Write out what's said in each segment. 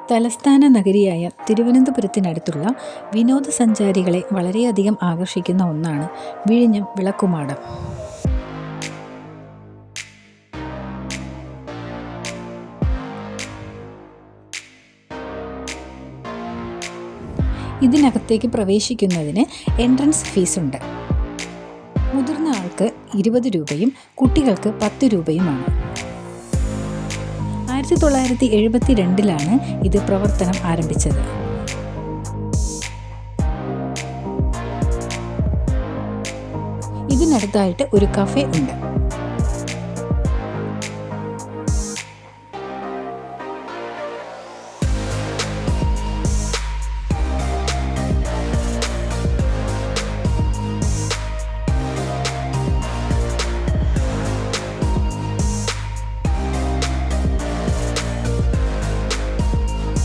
തലസ്ഥാന നഗരിയായ തിരുവനന്തപുരത്തിനടുത്തുള്ള വിനോദസഞ്ചാരികളെ വളരെയധികം ആകർഷിക്കുന്ന ഒന്നാണ് വിഴിഞ്ഞം വിളക്കുമാടം. ഇതിനകത്തേക്ക് പ്രവേശിക്കുന്നതിന് എൻട്രൻസ് ഫീസുണ്ട്. മുതിർന്ന ആൾക്ക് 20 രൂപയും കുട്ടികൾക്ക് 10 രൂപയുമാണ്. 1972 ഇത് പ്രവർത്തനം ആരംഭിച്ചത്. ഇതിനടുത്തായിട്ട് ഒരു കഫേ ഉണ്ട്.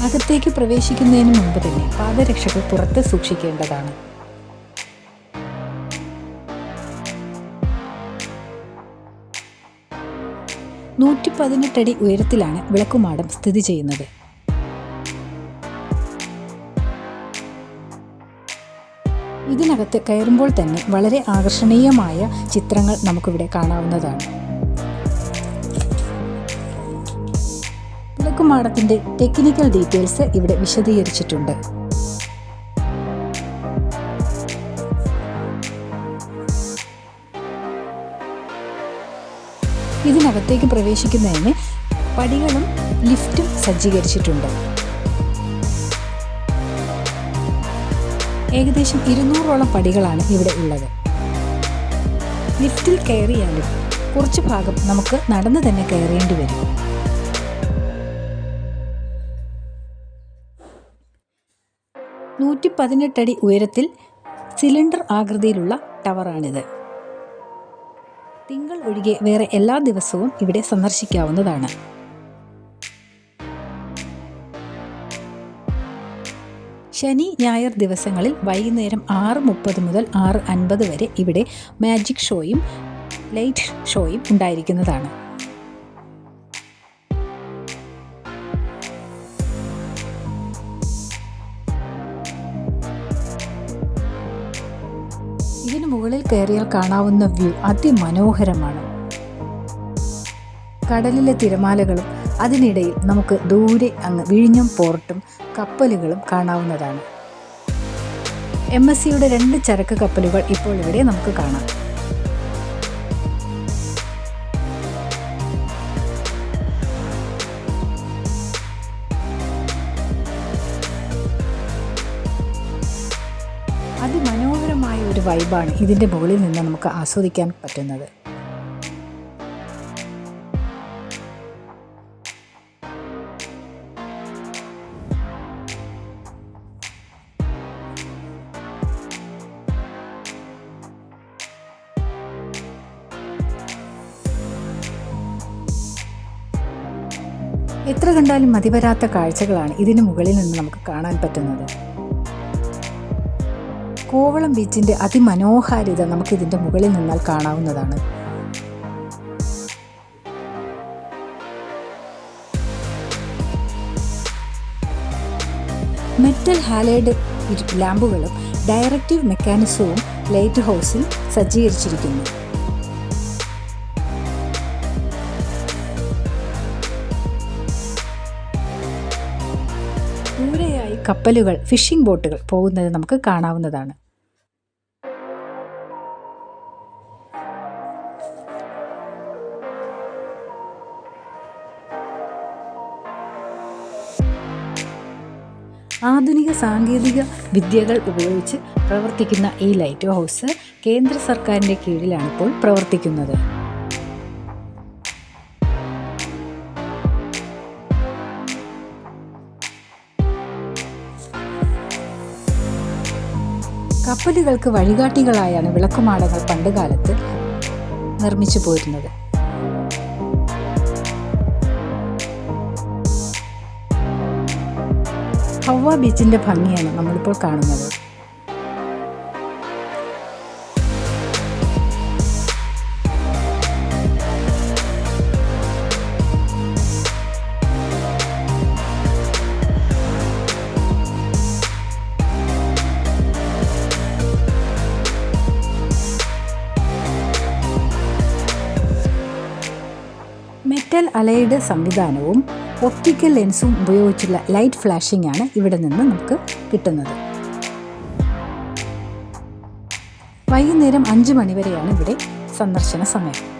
അകത്തേക്ക് പ്രവേശിക്കുന്നതിന് മുൻപ് തന്നെ പാദരക്ഷകൾ പുറത്ത് സൂക്ഷിക്കേണ്ടതാണ്. അടി ഉയരത്തിലാണ് വിളക്കുമാടം സ്ഥിതി ചെയ്യുന്നത്. ഇതിനകത്ത് കയറുമ്പോൾ തന്നെ വളരെ ആകർഷണീയമായ ചിത്രങ്ങൾ നമുക്കിവിടെ കാണാവുന്നതാണ്. വിളക്കുമാടത്തിൻ്റെ ടെക്നിക്കൽ ഡീറ്റെയിൽസ് ഇവിടെ വിശദീകരിച്ചിട്ടുണ്ട്. ഇതിനകത്തേക്ക് പ്രവേശിക്കുന്നതിന് പടികളും ലിഫ്റ്റും സജ്ജീകരിച്ചിട്ടുണ്ട്. ഏകദേശം 200ഓളം പടികളാണ് ഇവിടെ ഉള്ളത്. ലിഫ്റ്റിൽ കയറിയാലും കുറച്ച് ഭാഗം നമുക്ക് നടന്നു തന്നെ കയറേണ്ടി വരും. 118 അടി ഉയരത്തിൽ സിലിണ്ടർ ആകൃതിയിലുള്ള ടവറാണിത്. തിങ്കൾ ഒഴികെ വേറെ എല്ലാ ദിവസവും ഇവിടെ സന്ദർശിക്കാവുന്നതാണ്. ശനി ഞായർ ദിവസങ്ങളിൽ വൈകുന്നേരം 6:30 മുതൽ 6:50 വരെ ഇവിടെ മാജിക് ഷോയും ലൈറ്റ് ഷോയും ഉണ്ടായിരിക്കുന്നതാണ്. ഇതിന് മുകളിൽ കയറിയാൽ കാണാവുന്ന വ്യൂ അതിമനോഹരമാണ്. കടലിലെ തിരമാലകളും അതിനിടയിൽ നമുക്ക് ദൂരെ അങ്ങ് വിഴിഞ്ഞം പോർട്ടും കപ്പലുകളും കാണാവുന്നതാണ്. MSCയുടെ 2 ചരക്ക് കപ്പലുകൾ ഇപ്പോൾ ഇവിടെ നമുക്ക് കാണാം. അതിമനോഹരമായ ഒരു വൈബാണ് ഇതിൻ്റെ മുകളിൽ നിന്ന് നമുക്ക് ആസ്വദിക്കാൻ പറ്റുന്നത്. എത്ര കണ്ടാലും മതിവരാത്ത കാഴ്ചകളാണ് ഇതിന് മുകളിൽ നിന്ന് നമുക്ക് കാണാൻ പറ്റുന്നത്. കോവളം ബീച്ചിൻ്റെ അതിമനോഹാരിത നമുക്ക് ഇതിൻ്റെ മുകളിൽ നിന്നാൽ കാണാവുന്നതാണ്. മെറ്റൽ ഹാലൈഡ് ലാമ്പുകളും ഡയറക്റ്റീവ് മെക്കാനിസവും ലൈറ്റ് ഹൗസിൽ സജ്ജീകരിച്ചിരിക്കുന്നു. ദൂരെയായി കപ്പലുകൾ, ഫിഷിംഗ് ബോട്ടുകൾ പോകുന്നത് നമുക്ക് കാണാവുന്നതാണ്. ആധുനിക സാങ്കേതിക വിദ്യകൾ ഉപയോഗിച്ച് പ്രവർത്തിക്കുന്ന ഈ ലൈറ്റ് ഹൗസ് കേന്ദ്ര സർക്കാരിൻ്റെ കീഴിലാണ് ഇപ്പോൾ പ്രവർത്തിക്കുന്നത്. കപ്പലുകൾക്ക് വഴികാട്ടികളായാണ് വിളക്കുമാടങ്ങൾ പണ്ടുകാലത്ത് നിർമ്മിച്ചു പോരുന്നത്. ഹവ്വ ബീച്ചിൻ്റെ ഭംഗിയാണ് നമ്മളിപ്പോൾ കാണുന്നത്. മെറ്റൽ അലൈഡ് സംവിധാനവും ഒപ്റ്റിക്കൽ ലെൻസും ഉപയോഗിച്ചുള്ള ലൈറ്റ് ഫ്ലാഷിംഗ് ആണ് ഇവിടെ നിന്ന് നമുക്ക് കിട്ടുന്നത്. വൈകുന്നേരം 5 മണി വരെയാണ് ഇവിടെ സന്ദർശന സമയം.